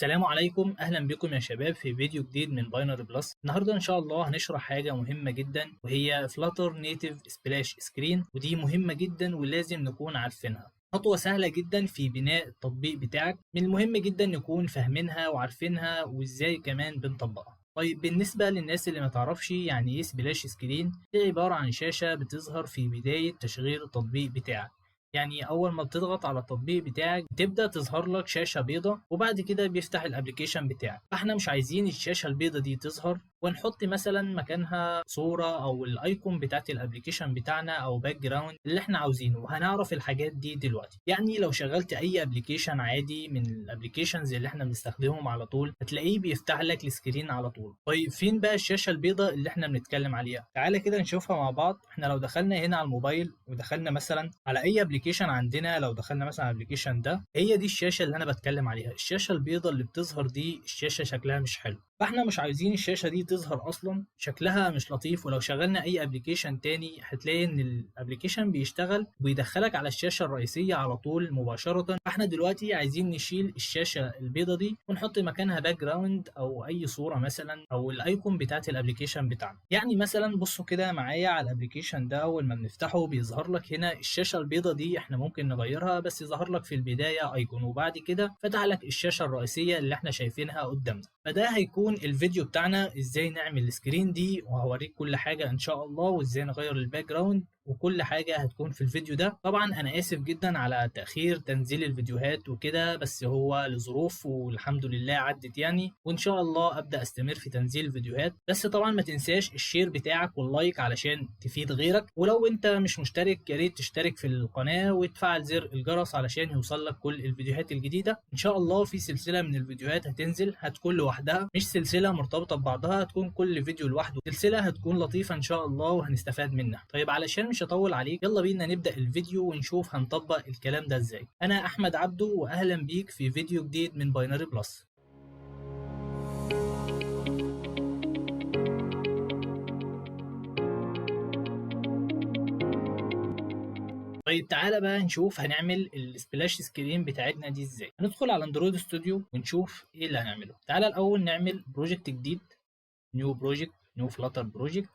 السلام عليكم، اهلا بكم يا شباب في فيديو جديد من باينري بلس. النهارده ان شاء الله هنشرح حاجه مهمه جدا وهي فلاتر نيتيف سبلاش سكرين، ودي مهمه جدا ولازم نكون عارفينها. خطوه سهله جدا في بناء التطبيق بتاعك، من المهم جدا نكون فاهمينها وعارفينها وازاي كمان بنطبقها. طيب بالنسبة للناس اللي ما تعرفش يعني ايه سبلاش سكرين، دي عبارة عن شاشة بتظهر في بداية تشغيل التطبيق بتاعك. يعني اول ما بتضغط على التطبيق بتاعك بتبدا تظهر لك شاشه بيضاء، وبعد كده بيفتح الابليكيشن بتاعك. فاحنا مش عايزين الشاشه البيضاء دي تظهر ونحط مثلا مكانها صوره او الايكون بتاعت الابليكيشن بتاعنا او باك جراوند اللي احنا عاوزينه، وهنعرف الحاجات دي دلوقتي. يعني لو شغلت اي ابليكيشن عادي من الابليكيشنز اللي احنا بنستخدمهم على طول هتلاقيه بيفتح لك السكرين على طول. طيب فين بقى الشاشه البيضاء اللي احنا بنتكلم عليها؟ تعالى كده نشوفها مع بعض. احنا لو دخلنا هنا على الموبايل ودخلنا مثلا على اي ابلكيشن عندنا، لو دخلنا مثلا على الابلكيشن ده، هي دي الشاشه اللي انا بتكلم عليها. الشاشه البيضاء اللي بتظهر دي الشاشه شكلها مش حلو، فاحنا مش عايزين الشاشه دي تظهر اصلا، شكلها مش لطيف. ولو شغلنا اي ابلكيشن تاني هتلاقي ان الابلكيشن بيشتغل ويدخلك على الشاشه الرئيسيه على طول مباشره. فاحنا دلوقتي عايزين نشيل الشاشه البيضاء دي ونحط مكانها باك جراوند او اي صوره مثلا او الايكون بتاعت الابلكيشن بتاعنا. يعني مثلا بصوا كده معايا على الابلكيشن ده، اول ما بنفتحه بيظهر لك هنا الشاشه البيضاء دي. احنا ممكن نغيرها، بس يظهر لك في البدايه ايكون وبعد كده فتح لك الشاشه الرئيسيه اللي احنا شايفينها قدامنا. فده هيكون الفيديو بتاعنا ازاي نعمل السكرين دي، وهوريك كل حاجه ان شاء الله، وازاي نغير الباك جراوند، وكل حاجة هتكون في الفيديو ده. طبعا أنا آسف جدا على تأخير تنزيل الفيديوهات وكده، بس هو لظروف والحمد لله عدت يعني، وإن شاء الله أبدأ أستمر في تنزيل الفيديوهات. بس طبعا ما تنساش الشير بتاعك واللايك علشان تفيد غيرك، ولو أنت مش مشترك يا ريت تشترك في القناة وتفعل زر الجرس علشان يوصلك كل الفيديوهات الجديدة. إن شاء الله في سلسلة من الفيديوهات هتنزل، هتكون لوحدها، مش سلسلة مرتبطة ببعضها، هتكون كل فيديو لوحده. سلسلة هتكون لطيفة إن شاء الله وهنستفاد منها. طيب علشان مش هطول عليك، يلا بينا نبدأ الفيديو ونشوف هنطبق الكلام ده ازاي. انا احمد عبده واهلا بيك في فيديو جديد من باينري بلس. طيب تعالى بقى نشوف هنعمل السبلاش سكرين بتاعتنا دي ازاي. هندخل على اندرويد ستوديو ونشوف ايه اللي هنعمله. تعالى الاول نعمل بروجكت جديد، نيو بروجكت، نيو فلاتر بروجكت،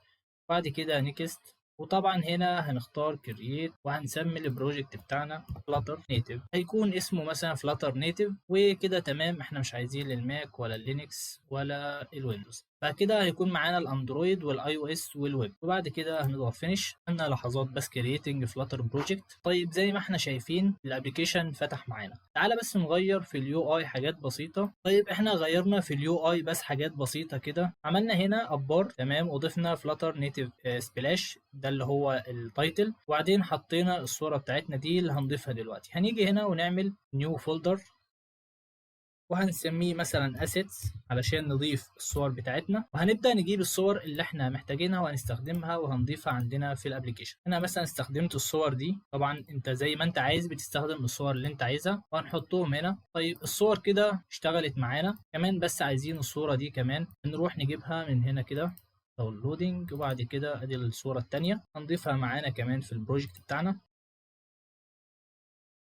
بعد كده نيكست. وطبعا هنا هنختار كرييت وهنسمي البروجكت بتاعنا فلاتر نيتيف. هيكون اسمه مثلا فلاتر نيتيف وكده تمام. احنا مش عايزين للماك ولا اللينكس ولا الويندوز. فكده هيكون معانا الاندرويد والاي او اس والويب. وبعد كده هنضغط فينيش. عندنا لحظات بس كرييتنج فلاتر بروجكت. طيب زي ما احنا شايفين الابلكيشن فتح معانا. تعالى بس نغير في اليو اي حاجات بسيطه. طيب احنا غيرنا في اليو اي بس حاجات بسيطه كده. عملنا هنا ابار تمام، وضفنا فلاتر نيتيف سبلاش ده اللي هو التايتل، وبعدين حطينا الصوره بتاعتنا دي اللي هنضيفها دلوقتي. هنيجي هنا ونعمل نيو فولدر وهنسميه مثلا assets علشان نضيف الصور بتاعتنا، وهنبدأ نجيب الصور اللي احنا محتاجينها وهنستخدمها وهنضيفها عندنا في الابليكيشن. انا مثلا استخدمت الصور دي، طبعا انت زي ما انت عايز بتستخدم الصور اللي انت عايزها، وهنحطهم هنا. طيب الصور كده اشتغلت معانا كمان، بس عايزين الصورة دي كمان نروح نجيبها من هنا كده داونلودنج، وبعد كده ادي الصورة التانية هنضيفها معانا كمان في البروجكت بتاعنا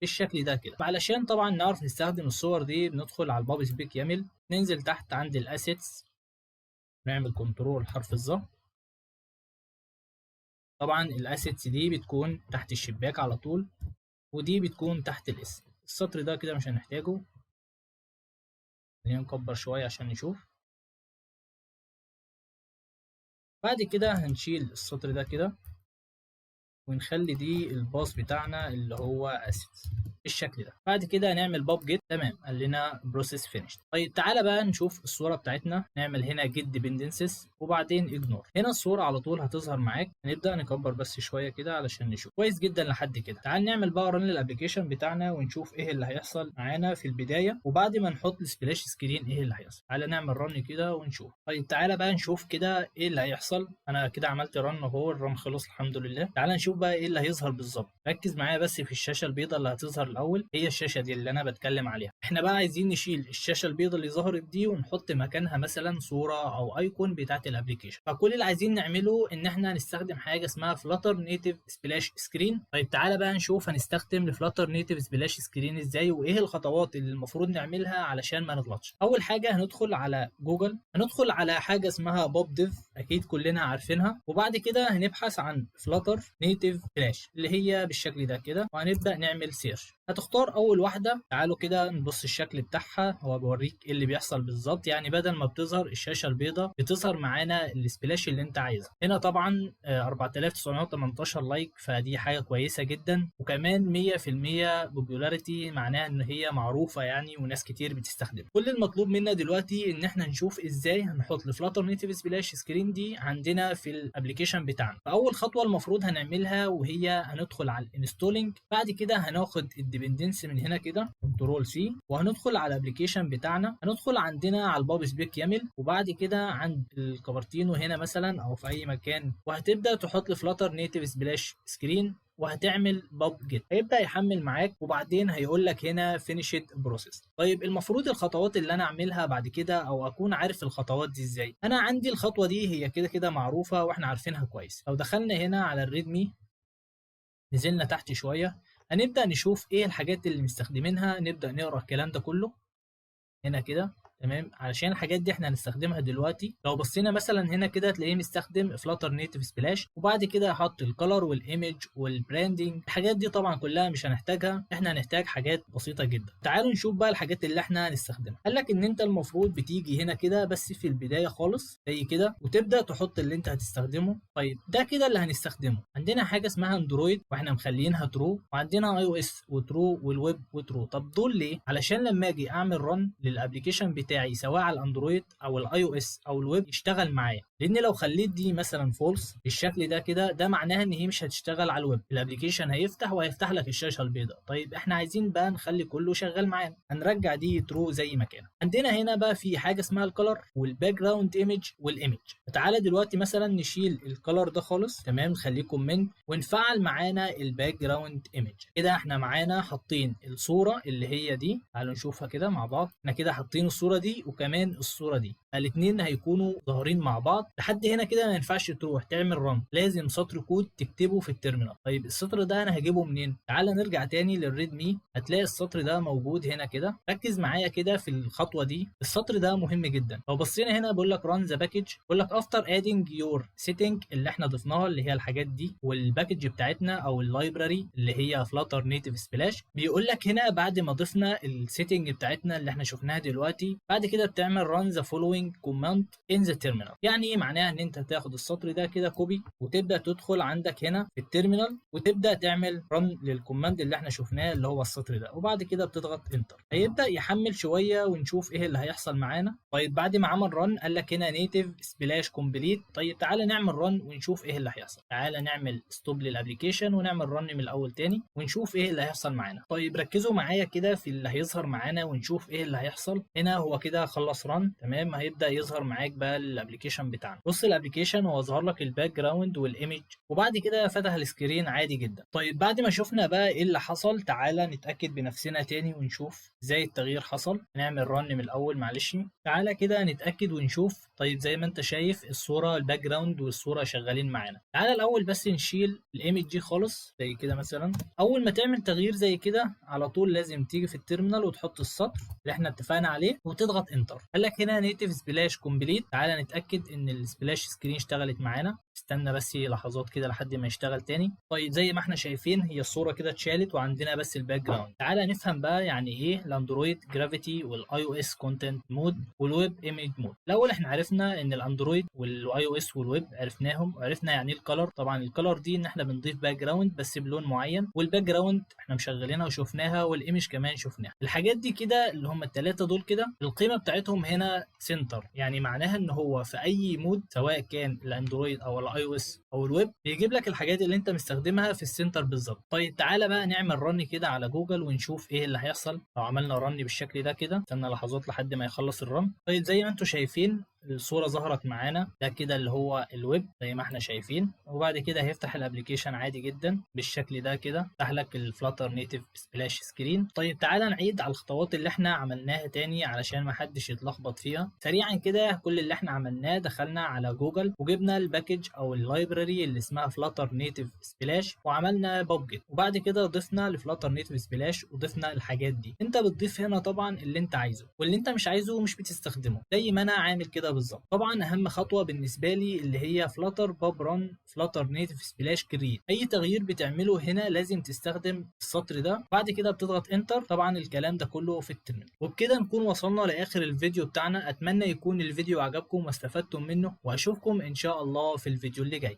بالشكل ده كده. علشان طبعا نعرف نستخدم الصور دي بندخل على البابل سبيك يامل، ننزل تحت عند الاسيتس، نعمل كنترول حرف الظهر. طبعا الاسيتس دي بتكون تحت الشباك على طول، ودي بتكون تحت الاسم. السطر ده كده مش هنحتاجه، خلينا نكبر شويه عشان نشوف. بعد كده هنشيل السطر ده كده ونخلي دي الباص بتاعنا اللي هو اسيتس بالشكل ده. بعد كده هنعمل باب جيت تمام، قال لنا بروسيس فينيش. طيب تعالى بقى نشوف الصوره بتاعتنا. نعمل هنا جيت ديبندنسز وبعدين اجنور. هنا الصوره على طول هتظهر معاك. هنبدا نكبر بس شويه كده علشان نشوف كويس جدا لحد كده. تعال نعمل بقى رن للابلكيشن بتاعنا ونشوف ايه اللي هيحصل معانا في البدايه، وبعد ما نحط السبلاش سكرين ايه اللي هيحصل. تعالى نعمل رن كده ونشوف. طيب تعالى بقى نشوف كده ايه اللي هيحصل. انا كده عملت رن اهو، الرن خلص الحمد لله. تعالى نشوف نشوف بقى ايه اللي هيظهر بالظبط. ركز معايا بس في الشاشه البيضاء اللي هتظهر الاول، هي الشاشه دي اللي انا بتكلم عليها. احنا بقى عايزين نشيل الشاشه البيضاء اللي ظهرت دي ونحط مكانها مثلا صوره او ايكون بتاعه الابلكيشن. فكل اللي عايزين نعمله ان احنا هنستخدم حاجه اسمها فلاتر نيتيف سبلاش سكرين. طيب تعالى بقى نشوف هنستخدم الفلاتر نيتيف سبلاش سكرين ازاي، وايه الخطوات اللي المفروض نعملها علشان ما نغلطش. اول حاجه هندخل على جوجل، هندخل على حاجه اسمها بوب ديف، اكيد كلنا عارفينها. وبعد كده هنبحث عن فلاتر نيتيف سبلاش اللي هي بالشكل ده كده، وهنبدا نعمل سيرش. هتختار اول واحده. تعالوا كده نبص الشكل بتاعها، هو بوريك ايه اللي بيحصل بالظبط. يعني بدل ما بتظهر الشاشه البيضاء بتظهر معانا السبلاش اللي انت عايزها. هنا طبعا 4918 لايك، فدي حاجه كويسه جدا، وكمان 100% بوبولاريتي، معناها ان هي معروفه يعني وناس كتير بتستخدمها. كل المطلوب منا دلوقتي ان احنا نشوف ازاي هنحط الفلاتر نيتيف سبلاش سكرين دي عندنا في الابلكيشن بتاعنا. فاول خطوه المفروض هنعملها وهي هندخل على الانستولينج. بعد كده هناخد الديبندنسي من هنا كده كنترول سي، وهندخل على الابلكيشن بتاعنا. هندخل عندنا على الباب سبيك يامل، وبعد كده عند الكوبرتينو هنا مثلا او في اي مكان، وهتبدا تحط الفلاتر نيتيف سبلاش سكرين، وهتعمل باب جيت. هيبدا يحمل معاك، وبعدين هيقول لك هنا فينيشد بروسيس. طيب المفروض الخطوات اللي انا اعملها بعد كده، او اكون عارف الخطوات دي ازاي؟ انا عندي الخطوه دي هي كده كده معروفه واحنا عارفينها كويس. لو دخلنا هنا على الريدمي، نزلنا تحت شويه، هنبدا نشوف ايه الحاجات اللي مستخدمينها. نبدا نقرا الكلام ده كله هنا كده، تمام، علشان الحاجات دي احنا هنستخدمها دلوقتي. لو بصينا مثلا هنا كده هتلاقيه مستخدم فلاتر نيتيف سبلاش، وبعد كده حط الكلر والايمج والبراندنج. الحاجات دي طبعا كلها مش هنحتاجها، احنا هنحتاج حاجات بسيطه جدا. تعالوا نشوف بقى الحاجات اللي احنا هنستخدمها. قال لك ان انت المفروض بتيجي هنا كده بس في البدايه خالص زي كده، وتبدا تحط اللي انت هتستخدمه. طيب ده كده اللي هنستخدمه. عندنا حاجه اسمها اندرويد واحنا مخلينها ترو، وعندنا اي او اس وترو والويب وترو. طب دول ليه؟ علشان لما اجي اعمل رن للابلكيشن بتاعي سواء على الاندرويد او الاي او اس او الويب يشتغل معايا. لان لو خليت دي مثلا فولس بالشكل ده كده، ده معناها ان هي مش هتشتغل على الويب. الابلكيشن هيفتح وهيفتح لك الشاشه البيضاء. طيب احنا عايزين بقى نخلي كله شغال معانا، هنرجع دي ترو زي ما كان. عندنا هنا بقى في حاجه اسمها الكلر والباك جراوند ايمج والايمج. تعالى دلوقتي مثلا نشيل الكلر ده خالص، تمام، نخليه كومنت، ونفعل معانا الباك جراوند ايمج. كده احنا معانا حاطين الصوره اللي هي دي. تعالوا نشوفها كده مع بعض. احنا كده حاطين الصوره دي وكمان الصوره دي، الاثنين هيكونوا ظاهرين مع بعض. لحد هنا كده ما ينفعش تروح تعمل رن، لازم سطر كود تكتبه في التيرمينال. طيب السطر ده انا هجيبه منين؟ تعال نرجع تاني للريدمي، هتلاقي السطر ده موجود هنا كده. ركز معايا كده في الخطوه دي، السطر ده مهم جدا. لو بصينا هنا بيقول لك ران ذا باكج، بيقول لك افتر ادينج يور سيتنج اللي احنا ضفناها اللي هي الحاجات دي، والباكج بتاعتنا او اللايبراري اللي هي فلاتر نيتيف سبلاش. بيقول لك هنا بعد ما ضفنا السيتنج بتاعتنا اللي احنا شفناها دلوقتي، بعد كده بتعمل ران ذا فولوينج كوماند ان ذا تيرمينال. يعني ايه معناها؟ ان انت تاخد السطر ده كده كوبي، وتبدا تدخل عندك هنا في التيرمينال، وتبدا تعمل رن للكوماند اللي احنا شفناه اللي هو السطر ده، وبعد كده بتضغط انتر. هيبدا يحمل شويه ونشوف ايه اللي هيحصل معانا. طيب بعد ما عمل رن قال لك هنا نيتيف سبلاش كومبليت. طيب تعالى نعمل رن ونشوف ايه اللي هيحصل. تعالى نعمل ستوب للابلكيشن ونعمل رن من الاول تاني ونشوف ايه اللي هيحصل معانا. طيب ركزوا معايا كده في اللي هيظهر معانا ونشوف ايه اللي هيحصل. هنا هو كده خلص رن، تمام، هيبدا يظهر معاك بقى الابلكيشن بتاعنا. بص الابلكيشن هو ظهر لك الباك جراوند والايمج، وبعد كده فتح السكرين عادي جدا. طيب بعد ما شفنا بقى ايه اللي حصل، تعالى نتاكد بنفسنا تاني ونشوف ازاي التغيير حصل. نعمل رن من الاول معلش. تعالى كده نتاكد ونشوف. طيب زي ما انت شايف الصوره الباك جراوند والصوره شغالين معانا. تعالى الاول بس نشيل الايمج دي خالص زي كده مثلا. اول ما تعمل تغيير زي كده على طول لازم تيجي في التيرمينال وتحط السطر اللي احنا اتفقنا عليه وتضغط انتر. قال لك هنا نيتيف سبلاش كومبليت. تعالى نتاكد ان السبلاش سكرين اشتغلت معانا. استنى بس لحظات كده لحد ما يشتغل تاني. طيب زي ما احنا شايفين هي الصوره كده اتشالت وعندنا بس الباك جراوند. تعالى نفهم بقى يعني ايه الاندرويد جرافيتي والاي او اس كونتنت مود والويب ايمج مود. الاول احنا عرفنا ان الاندرويد والاي او اس والويب عرفناهم، وعرفنا يعني ايه الكلر. طبعا الكلر دي ان احنا بنضيف باك جراوند بس بلون معين، والباك جراوند احنا مشغلينها وشفناها، والايمج كمان شفناها. الحاجات دي كده اللي هم الثلاثه دول كده القيمه بتاعتهم هنا سنتر، يعني معناها ان هو في اي مود سواء كان الاندرويد او الاي او اس او الويب بيجيب لك الحاجات اللي انت مستخدمها في السنتر بالظبط. طيب تعالى بقى نعمل رن كده على جوجل ونشوف ايه اللي هيحصل لو عملنا رن بالشكل ده كده. استنى لحظات لحد ما يخلص الرن. طيب زي ما انتم شايفين الصورة ظهرت معانا، ده كده اللي هو الويب زي ما احنا شايفين. وبعد كده هيفتح الابليكيشن عادي جدا بالشكل ده كده، فتح لك الفلاتر نيتيف سبلاش سكرين. طيب تعالى نعيد على الخطوات اللي احنا عملناها تاني علشان ما حدش يتلخبط فيها سريعا كده. كل اللي احنا عملناه دخلنا على جوجل وجبنا الباكج او اللايبراري اللي اسمها فلاتر نيتيف سبلاش وعملنا بابجت، وبعد كده ضفنا لفلاتر نيتيف سبلاش وضفنا الحاجات دي. انت بتضيف هنا طبعا اللي انت عايزه، واللي انت مش عايزه مش بتستخدمه زي ما انا عامل كده بالظبط. طبعا اهم خطوه بالنسبه لي اللي هي فلاتر باب ران فلاتر نيتيف سبلاش كريت. اي تغيير بتعمله هنا لازم تستخدم السطر ده، بعد كده بتضغط انتر. طبعا الكلام ده كله في الترمينال. وبكده نكون وصلنا لاخر الفيديو بتاعنا. اتمنى يكون الفيديو عجبكم واستفدتم منه، واشوفكم ان شاء الله في الفيديو اللي جاي.